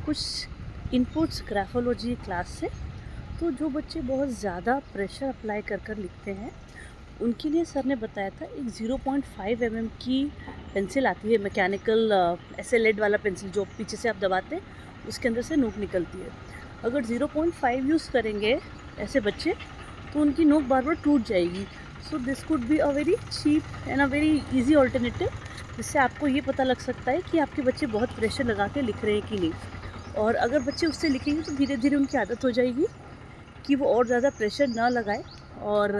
कुछ inputs graphology class से। तो जो बच्चे बहुत ज़्यादा प्रेशर अप्लाई कर कर लिखते हैं उनके लिए सर ने बताया था एक 0.5 mm की पेंसिल आती है, मैकेनिकल SL वाला पेंसिल जो पीछे से आप दबाते हैं उसके अंदर से नोक निकलती है। अगर 0.5 यूज़ करेंगे ऐसे बच्चे तो उनकी नोक बार बार टूट जाएगी। So this could be a very cheap and a very easy alternative, जिससे आपको ये पता लग सकता है कि आपके बच्चे बहुत प्रेशर लगा के लिख रहे हैं कि नहीं। और अगर बच्चे उससे लिखेंगे तो धीरे धीरे उनकी आदत हो जाएगी कि वो और ज़्यादा प्रेशर ना लगाए और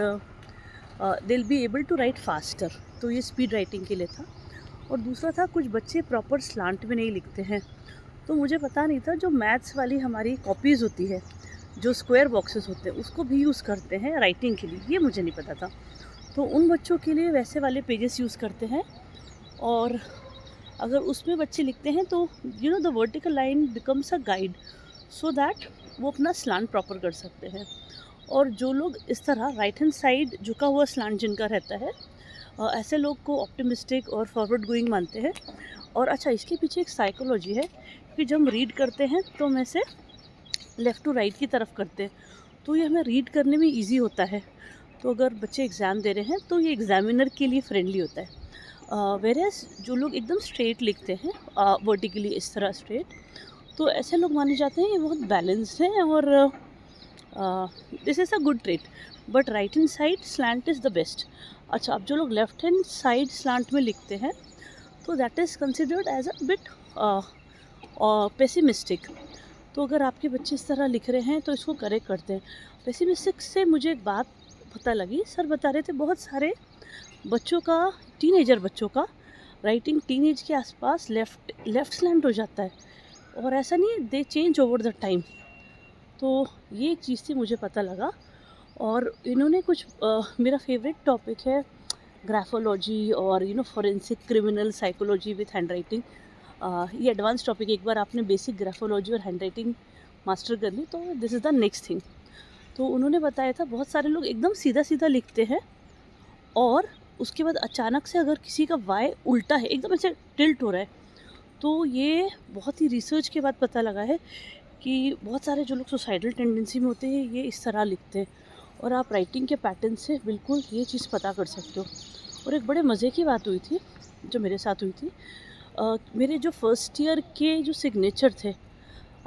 they will be able to write faster. तो ये स्पीड राइटिंग के लिए था। और दूसरा था, कुछ बच्चे प्रॉपर स्लांट में नहीं लिखते हैं। तो मुझे पता नहीं था जो मैथ्स वाली हमारी कॉपीज़ होती है, जो स्क्वायर बॉक्सेस होते हैं, उसको भी यूज़ करते हैं राइटिंग के लिए, ये मुझे नहीं पता था। तो उन बच्चों के लिए वैसे वाले पेजेस यूज़ करते हैं। और अगर उसमें बच्चे लिखते हैं तो the vertical line becomes a guide, so that वो अपना स्लांट प्रॉपर कर सकते हैं। और जो लोग इस तरह राइट हैंड साइड झुका हुआ स्लांट जिनका रहता है, ऐसे लोग को ऑप्टिमिस्टिक और फॉरवर्ड गोइंग मानते हैं। और अच्छा, इसके पीछे एक साइकोलॉजी है कि जब हम रीड करते हैं तो हम ऐसे लेफ़्ट टू राइट की तरफ करते हैं, तो ये हमें रीड करने में ईजी होता है। तो अगर बच्चे एग्ज़ाम दे रहे हैं तो ये एग्ज़ामिनर के लिए फ्रेंडली होता है। वेरियस जो लोग एकदम स्ट्रेट लिखते हैं, वर्टिकली इस तरह स्ट्रेट, तो ऐसे लोग माने जाते हैं ये बहुत बैलेंस्ड हैं और this is a good trait. But right hand side slant is the best. अच्छा, अब जो लोग लेफ्ट हैंड साइड स्लैंट में लिखते हैं तो that is considered as a bit pessimistic. तो अगर आपके बच्चे इस तरह लिख रहे हैं तो इसको करेक्ट करते हैं। पेसिमिस्टिक से मुझे एक बात पता लगी, सर बता रहे थे बहुत सारे बच्चों का, टीनेजर बच्चों का राइटिंग टीनेज के आसपास लेफ़्ट स्लैंट हो जाता है, और ऐसा नहीं है, दे चेंज ओवर द टाइम। तो ये एक चीज़ थी, मुझे पता लगा। और इन्होंने कुछ मेरा फेवरेट टॉपिक है ग्राफोलॉजी और forensic criminal psychology with hand writing. ये एडवांस टॉपिक, एक बार आपने बेसिक ग्राफोलॉजी और हैंड राइटिंग मास्टर कर ली तो this is the next thing. तो उन्होंने बताया था बहुत सारे लोग एकदम सीधा सीधा लिखते हैं और उसके बाद अचानक से अगर किसी का वाई उल्टा है, एकदम ऐसे टिल्ट हो रहा है, तो ये बहुत ही रिसर्च के बाद पता लगा है कि बहुत सारे जो लोग सुसाइडल टेंडेंसी में होते हैं ये इस तरह लिखते हैं। और आप राइटिंग के पैटर्न से बिल्कुल ये चीज़ पता कर सकते हो। और एक बड़े मज़े की बात हुई थी जो मेरे साथ हुई थी। मेरे जो फर्स्ट ईयर के जो सिग्नेचर थे,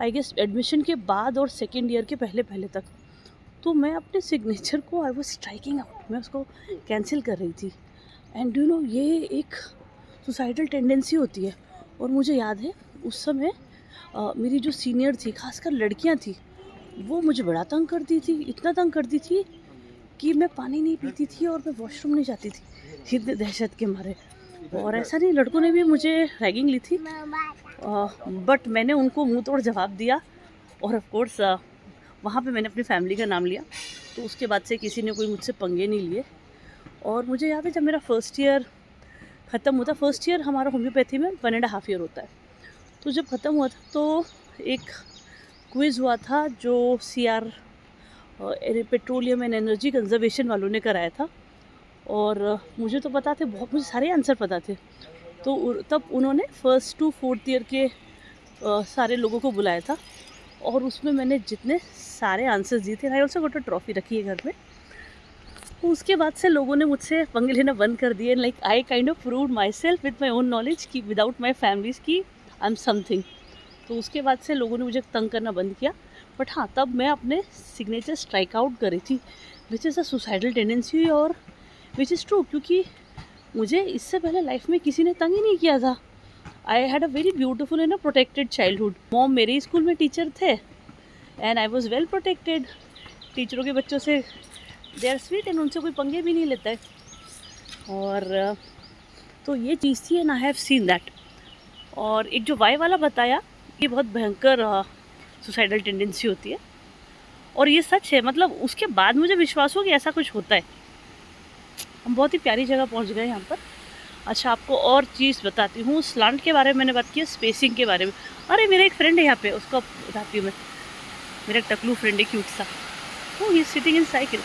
आई गेस एडमिशन के बाद और सेकेंड ईयर के पहले पहले तक, तो मैं अपने सिग्नेचर को, आई वाज स्ट्राइकिंग आउट, मैं उसको कैंसिल कर रही थी। एंड ये एक सुसाइडल टेंडेंसी होती है। और मुझे याद है उस समय मेरी जो सीनियर थी, खासकर लड़कियां थी, वो मुझे बड़ा तंग करती थी, इतना तंग करती थी कि मैं पानी नहीं पीती थी और मैं वॉशरूम नहीं जाती थी इतने दहशत के मारे। और ऐसा नहीं, लड़कों ने भी मुझे रैगिंग ली थी, बट मैंने उनको मुंह तोड़ जवाब दिया। और ऑफ कोर्स वहाँ पे मैंने अपनी फैमिली का नाम लिया, तो उसके बाद से किसी ने कोई मुझसे पंगे नहीं लिए। और मुझे याद है जब मेरा फर्स्ट ईयर ख़त्म हुआ था, फर्स्ट ईयर हमारा होम्योपैथी में 1.5 ईयर होता है, तो जब ख़त्म हुआ था तो एक क्विज़ हुआ था जो CR petroleum and energy conservation वालों ने कराया था। और मुझे तो पता थे, बहुत, मुझे सारे आंसर पता थे। तो तब उन्होंने फर्स्ट टू फोर्थ ईयर के सारे लोगों को बुलाया था और उसमें मैंने जितने सारे आंसर्स दिए थे, I also goat a trophy रखी है घर में। तो उसके बाद से लोगों ने मुझसे पंगे लेना बंद कर दिए। Like I kind of proved my self with my own knowledge कि विदाउट माई फैमिलीज की आई एम समथिंग। तो उसके बाद से लोगों ने मुझे तंग करना बंद किया। बट हाँ, तब मैं अपने सिग्नेचर स्ट्राइक आउट कर रही थी, which is a suicidal tendency, और विच इज़ ट्रू, क्योंकि मुझे इससे पहले लाइफ में किसी ने तंग ही नहीं किया था। I had a very beautiful and protected childhood. Mom मेरे स्कूल में टीचर थे and I was well protected. टीचरों के बच्चों से दे आर स्वीट एंड उनसे कोई पंगे भी नहीं लेता है। और तो ये चीज़ थी and I have seen that. और एक जो वाई वाला बताया, ये बहुत भयंकर सुसाइडल टेंडेंसी होती है, और ये सच है। मतलब उसके बाद मुझे विश्वास हो कि ऐसा कुछ होता है। हम बहुत ही प्यारी जगह पहुंच गए यहाँ पर। अच्छा, आपको और चीज़ बताती हूँ। स्लांट के बारे में मैंने बात की, स्पेसिंग के बारे में। अरे मेरा एक फ्रेंड है यहाँ पे, उसको बताती हूँ मैं। मेरा टकलू फ्रेंड है, क्यूट सा। Oh, he's sitting in cycle.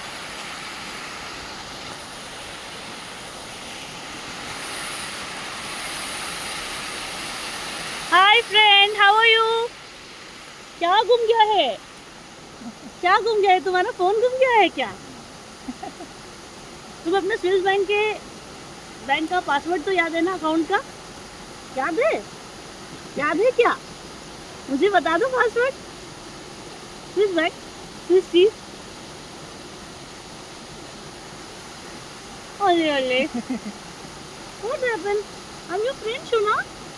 Hi friend, how are you? क्या गुम गया है? क्या गुम गया है? तुम्हारा फ़ोन गुम गया है क्या? तुम अपने स्विस बैंक का पासवर्ड तो याद है ना, अकाउंट का? याद है? याद है क्या? मुझे बता दो password. Swiss bank, Swiss cheese. अरे अरे, what happened? I'm your friend, Shona.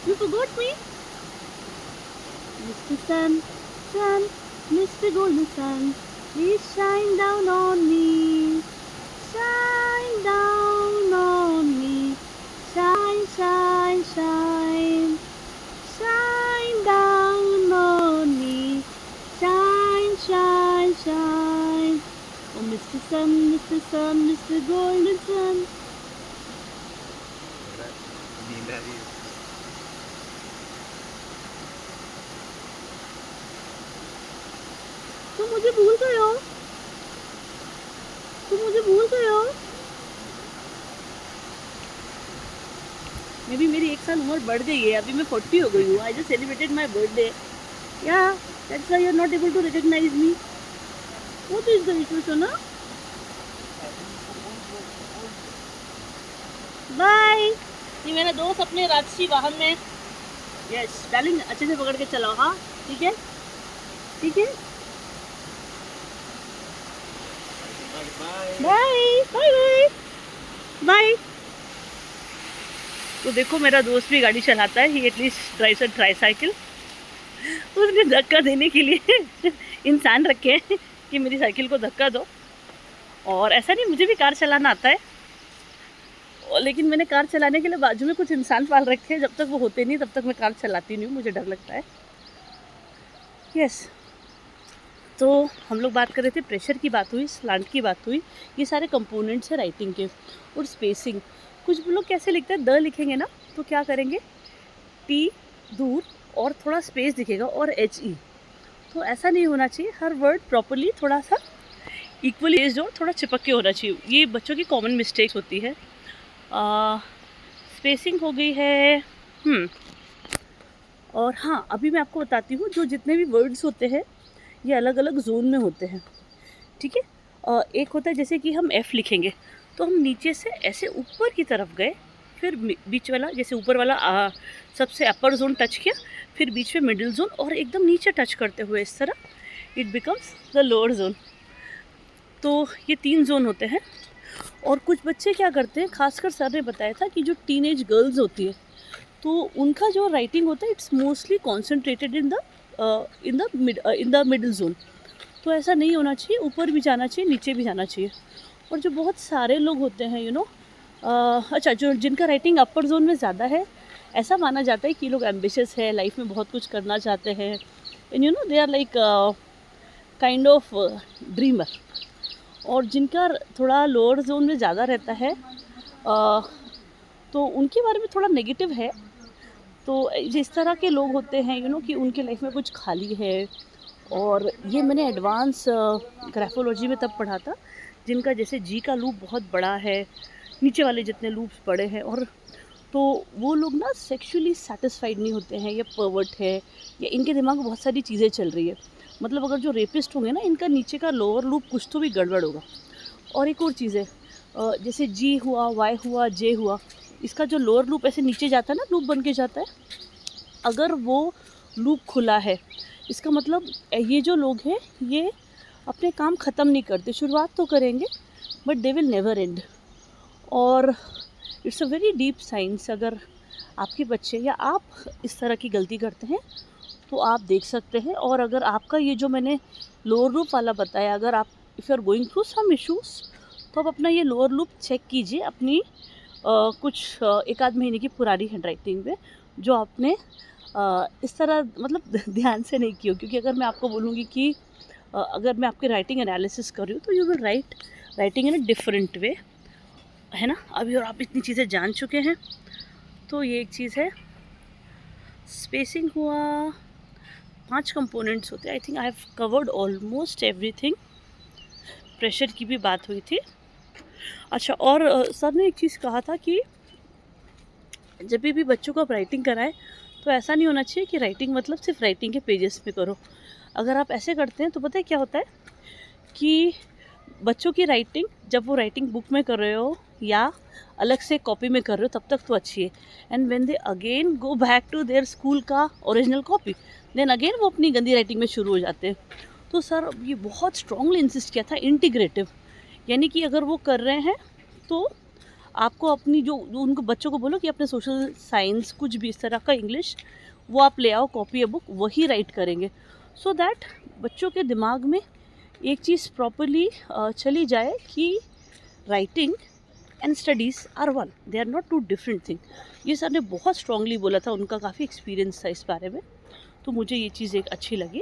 You forgot me? Mr. Sun, Sun, Mr. Golden Sun, please shine down on me. Shine down on me. Shine, shine, shine. Shine down on me. Shine, shine, shine. Oh, Mr. Sun, Mr. Sun, Mr. Golden Sun. नींद आ रही है। तुम मुझे भूल गए हो? तुम मुझे भूल गए हो? मे बी मेरी 1 साल उम्र बढ़ गई है, अभी मैं 40 हो गई हूँ। I just celebrated my birthday. Yeah that's why you are not able to recognise me. What is the issue, Sona? Bye. ये मेरा दोस्त अपने राजसी वाहन में। यस डार्लिंग, अच्छे से पकड़ के चलाओ। हाँ ठीक है, ठीक है। Bye bye bye bye bye. तो देखो मेरा दोस्त भी गाड़ी चलाता है, he at least drives a tricycle. उसने धक्का देने के लिए इंसान रखे हैं कि मेरी साइकिल को धक्का दो। और ऐसा नहीं, मुझे भी कार चलाना आता है, लेकिन मैंने कार चलाने के लिए बाजू में कुछ इंसान पाल रखे हैं। जब तक वो होते नहीं तब तक मैं कार चलाती नहीं हूँ, मुझे डर लगता है। यस, तो हम लोग बात कर रहे थे, प्रेशर की बात हुई, स्लांट की बात हुई, ये सारे कंपोनेंट्स हैं राइटिंग के। और स्पेसिंग, कुछ लोग कैसे लिखते हैं, द लिखेंगे ना तो क्या करेंगे, टी दूर और थोड़ा स्पेस दिखेगा और एच ई। तो ऐसा नहीं होना चाहिए, हर वर्ड प्रॉपरली थोड़ा सा इक्वली स्पेस्ड और थोड़ा चिपक के होना चाहिए। ये बच्चों की कॉमन मिस्टेक होती है। स्पेसिंग हो गई है। और हाँ, अभी मैं आपको बताती हूँ, जो जितने भी वर्ड्स होते हैं ये अलग अलग जोन में होते हैं, ठीक है। एक होता है जैसे कि हम एफ़ लिखेंगे तो हम नीचे से ऐसे ऊपर की तरफ गए, फिर बीच वाला, जैसे ऊपर वाला सबसे अपर जोन टच किया, फिर बीच में मिडिल जोन और एकदम नीचे टच करते हुए इस तरह it becomes the lower zone. तो ये 3 जोन होते हैं। और कुछ बच्चे क्या करते हैं, खासकर सर ने बताया था कि जो टीनेज गर्ल्स होती है तो उनका जो राइटिंग होता है it's mostly concentrated in the middle zone. तो ऐसा नहीं होना चाहिए, ऊपर भी जाना चाहिए, नीचे भी जाना चाहिए। और जो बहुत सारे लोग होते हैं अच्छा, जो जिनका राइटिंग अपर जोन में ज़्यादा है, ऐसा माना जाता है कि लोग एम्बिशियस है, लाइफ में बहुत कुछ करना चाहते हैं, and they are like kind of dreamer. और जिनका थोड़ा लोअर जोन में ज़्यादा रहता है तो उनके बारे में थोड़ा नेगेटिव है। तो जिस तरह के लोग होते हैं कि उनके लाइफ में कुछ खाली है। और ये मैंने एडवांस ग्राफोलॉजी में तब पढ़ा था, जिनका जैसे जी का लूप बहुत बड़ा है, नीचे वाले जितने लूप्स बड़े हैं, और तो वो लोग ना सेक्सुअली सेटिस्फाइड नहीं होते हैं, या परवर्ट है, या इनके दिमाग में बहुत सारी चीज़ें चल रही है। मतलब अगर जो रेपिस्ट होंगे ना, इनका नीचे का लोअर लूप कुछ तो भी गड़बड़ होगा। और एक और चीज़ है, जैसे जी हुआ, वाई हुआ, जे हुआ, इसका जो लोअर लूप ऐसे नीचे जाता है ना, लूप बन के जाता है, अगर वो लूप खुला है, इसका मतलब ये जो लोग हैं ये अपने काम ख़त्म नहीं करते, शुरुआत तो करेंगे but they will never end. और it's a very deep science. अगर आपके बच्चे या आप इस तरह की गलती करते हैं तो आप देख सकते हैं। और अगर आपका ये जो मैंने लोअर लूप वाला बताया, अगर आप if you are going through some issues, तो आप अपना ये लोअर लूप चेक कीजिए अपनी कुछ 1 आध महीने की पुरानी हैंड राइटिंग में, जो आपने इस तरह मतलब ध्यान से नहीं की हो। क्योंकि अगर मैं आपको बोलूँगी कि अगर मैं आपकी राइटिंग एनालिसिस कर रही हूँ तो you will writing in a different way, है ना। अभी और आप इतनी चीज़ें जान चुके हैं। तो ये एक चीज़ है, स्पेसिंग हुआ, 5 कंपोनेंट्स होते हैं। I think I have covered almost everything. Pressure की भी बात हुई थी। अच्छा, और सर ने एक चीज़ कहा था कि जब भी बच्चों को आप राइटिंग कराएं तो ऐसा नहीं होना चाहिए कि राइटिंग मतलब सिर्फ राइटिंग के पेजेस में करो। अगर आप ऐसे करते हैं तो पता है क्या होता है कि बच्चों की राइटिंग, जब वो राइटिंग बुक में कर रहे हो या अलग से कॉपी में कर रहे हो, तब तक तो अच्छी है। And when they again go back to their school का ओरिजिनल कॉपी, देन अगेन वो अपनी गंदी राइटिंग में शुरू हो जाते हैं। तो सर ये बहुत स्ट्रांगली इंसिस्ट किया था इंटीग्रेटिव, यानी कि अगर वो कर रहे हैं तो आपको अपनी जो उनको बच्चों को बोलो कि अपने सोशल साइंस कुछ भी इस तरह का इंग्लिश वो आप ले आओ कॉपी या बुक, वही राइट करेंगे, सो दैट बच्चों के दिमाग में एक चीज़ प्रॉपरली चली जाए कि writing and studies are one, they are not two different thing. ये सर ने बहुत स्ट्रांगली बोला था, उनका काफ़ी एक्सपीरियंस था इस बारे में, तो मुझे ये चीज़ एक अच्छी लगी।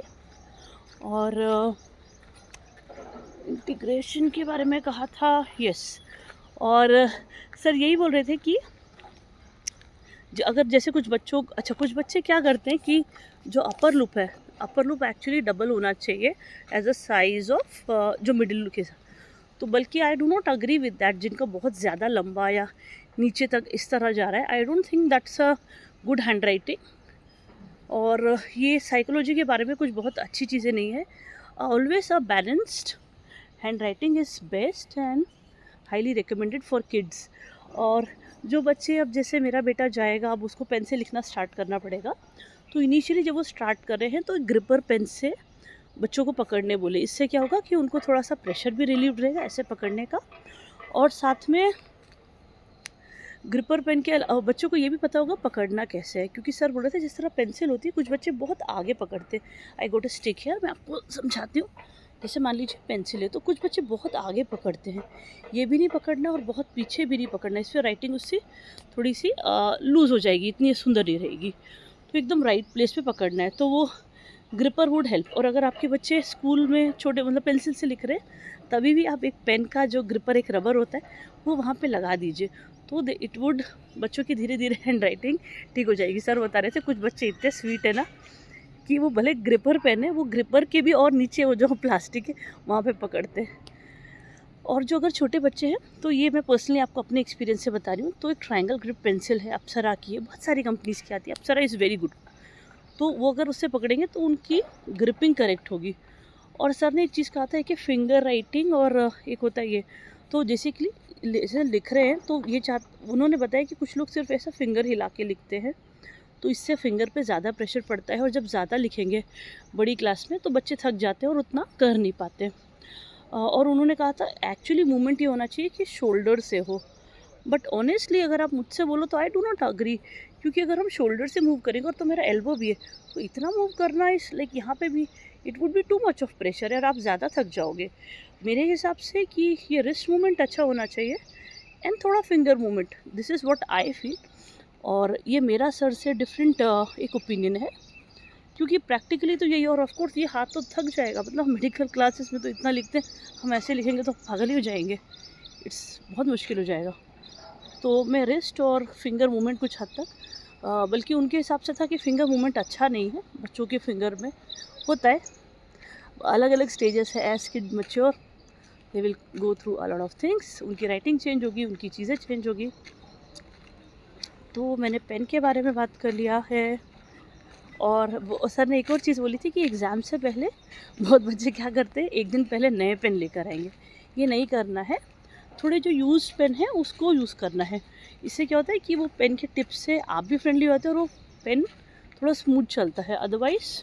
और इंटीग्रेशन के बारे में कहा था, यस। और सर यही बोल रहे थे कि अगर जैसे कुछ बच्चों, अच्छा कुछ बच्चे क्या करते हैं कि जो अपर लूप है, अपर लूप एक्चुअली डबल होना चाहिए एज अ साइज़ ऑफ जो मिडिल लूप के साथ, तो बल्कि I do not agree with that. जिनका बहुत ज़्यादा लंबा या नीचे तक इस तरह जा रहा है, I don't think that's a good hand writing. और ये साइकोलॉजी के बारे में कुछ बहुत अच्छी चीज़ें नहीं है। Always a balanced hand writing is best and highly recommended for kids. और जो बच्चे, अब जैसे मेरा बेटा जाएगा, अब उसको पेन से लिखना स्टार्ट करना पड़ेगा, तो इनिशियली जब वो स्टार्ट कर रहे हैं तो ग्रिपर पेन से बच्चों को पकड़ने बोले। इससे क्या होगा कि उनको थोड़ा सा प्रेशर भी रिलीव रहेगा ऐसे पकड़ने का, और साथ में ग्रिपर पेन के बच्चों को ये भी पता होगा पकड़ना कैसे है। क्योंकि सर बोल रहे थे जिस तरह पेंसिल होती है, कुछ बच्चे बहुत आगे पकड़ते हैं। आई गोट अ स्टिक हियर, मैं आपको समझाती हूँ। जैसे मान लीजिए पेंसिल है, तो कुछ बच्चे बहुत आगे पकड़ते हैं, ये भी नहीं पकड़ना और बहुत पीछे भी नहीं पकड़ना, इससे राइटिंग उससे थोड़ी सी लूज़ हो जाएगी, इतनी सुंदर नहीं रहेगी। तो एकदम राइट प्लेस पे पकड़ना है, तो वो ग्रिपर वुड हेल्प। और अगर आपके बच्चे स्कूल में छोटे मतलब पेंसिल से लिख रहे हैं, तभी भी आप एक पेन का जो ग्रिपर, एक रबर होता है, वो वहाँ पे लगा दीजिए, तो इट वुड बच्चों की धीरे धीरे हैंड राइटिंग ठीक हो जाएगी। सर बता रहे थे कुछ बच्चे इतने स्वीट है ना कि वो भले ग्रिपर पेन है, वो ग्रिपर के भी और नीचे वो जो प्लास्टिक है वहाँ पे पकड़ते हैं। और जो अगर छोटे बच्चे हैं, तो ये मैं पर्सनली आपको अपने एक्सपीरियंस से बता रही हूँ, तो एक ट्रायंगल ग्रिप पेंसिल है, अप्सरा की है, बहुत सारी कंपनीज़ की आती है, अप्सरा इज़ वेरी गुड। तो वो अगर उससे पकड़ेंगे तो उनकी ग्रिपिंग करेक्ट होगी। और सर ने एक चीज़ कहा था कि फिंगर राइटिंग और एक होता है ये, तो बेसिकली जैसे लिख रहे हैं तो ये उन्होंने बताया कि कुछ लोग सिर्फ ऐसा फिंगर हिला के लिखते हैं, तो इससे फिंगर पे ज़्यादा प्रेशर पड़ता है, और जब ज़्यादा लिखेंगे बड़ी क्लास में तो बच्चे थक जाते हैं और उतना कर नहीं पाते। और उन्होंने कहा था एक्चुअली मूवमेंट ये होना चाहिए कि शोल्डर से हो, बट ऑनेस्टली अगर आप मुझसे बोलो तो आई डू नॉट अग्री। क्योंकि अगर हम शोल्डर से मूव करेंगे और तो मेरा एल्बो भी है, तो इतना मूव करना इस लाइक यहाँ पे भी it would be too much of pressure, और आप ज़्यादा थक जाओगे। मेरे हिसाब से कि ये रिस्ट मूवमेंट अच्छा होना चाहिए एंड थोड़ा finger movement, this is what I feel. और ये मेरा सर से डिफरेंट एक ओपिनियन है, क्योंकि प्रैक्टिकली तो यही, और ऑफकोर्स ये हाथ तो थक जाएगा, मतलब मेडिकल क्लासेस में तो इतना लिखते हैं, हम ऐसे लिखेंगे तो पागल ही हो जाएंगे, इट्स बहुत मुश्किल हो जाएगा। तो मैं रिस्ट और फिंगर मूवमेंट कुछ हद तक, बल्कि उनके हिसाब से था कि फिंगर मूवमेंट अच्छा नहीं है, बच्चों के फिंगर में होता है, अलग अलग स्टेजेस है, as kid mature they will go through a lot of things, उनकी राइटिंग चेंज होगी, उनकी चीज़ें चेंज होगी। तो मैंने पेन के बारे में बात कर लिया है। और वो सर ने एक और चीज़ बोली थी कि एग्ज़ाम से पहले बहुत बच्चे क्या करते हैं, एक दिन पहले नए पेन लेकर आएंगे, ये नहीं करना है, थोड़े जो यूज़ पेन है उसको यूज़ करना है। इससे क्या होता है कि वो पेन के टिप से आप भी फ्रेंडली होते हैं और वो पेन थोड़ा स्मूथ चलता है, अदरवाइज़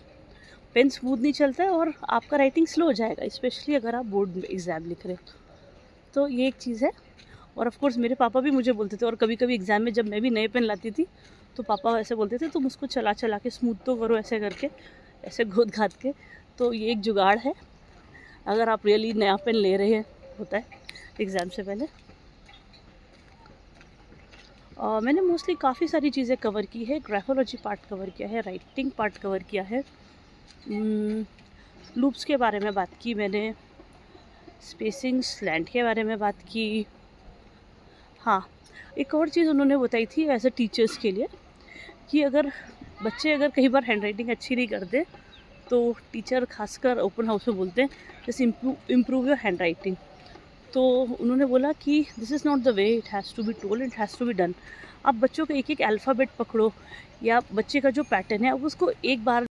पेन स्मूथ नहीं चलता है और आपका राइटिंग स्लो हो जाएगा, स्पेशली अगर आप बोर्ड एग्ज़ाम लिख रहे हो। तो ये एक चीज़ है। और ऑफ कोर्स मेरे पापा भी मुझे बोलते थे, और कभी कभी एग्ज़ाम में जब मैं भी नए पेन लाती थी तो पापा ऐसे बोलते थे तुम उसको चला चला के स्मूथ तो करो, ऐसे करके, ऐसे गोद घात के। तो ये एक जुगाड़ है अगर आप रियली नया पेन ले रहे हैं, होता है एग्ज़ाम से पहले। मैंने मोस्टली काफ़ी सारी चीज़ें कवर की है, ग्राफोलॉजी पार्ट कवर किया है, राइटिंग पार्ट कवर किया है, लूप्स के बारे में बात की मैंने, स्पेसिंग स्लैंट के बारे में बात की। हाँ, एक और चीज़ उन्होंने बताई थी एज अ टीचर्स के लिए, कि अगर बच्चे अगर कई बार हैंड राइटिंग अच्छी नहीं करते तो टीचर खासकर ओपन हाउस में बोलते हैं जैसे इम्प्रूव योर हैंड राइटिंग। तो उन्होंने बोला कि this is not the way it has to be told, it has to be done. आप बच्चों का एक-एक अल्फ़ाबेट पकड़ो या बच्चे का जो पैटर्न है, अब उसको एक बार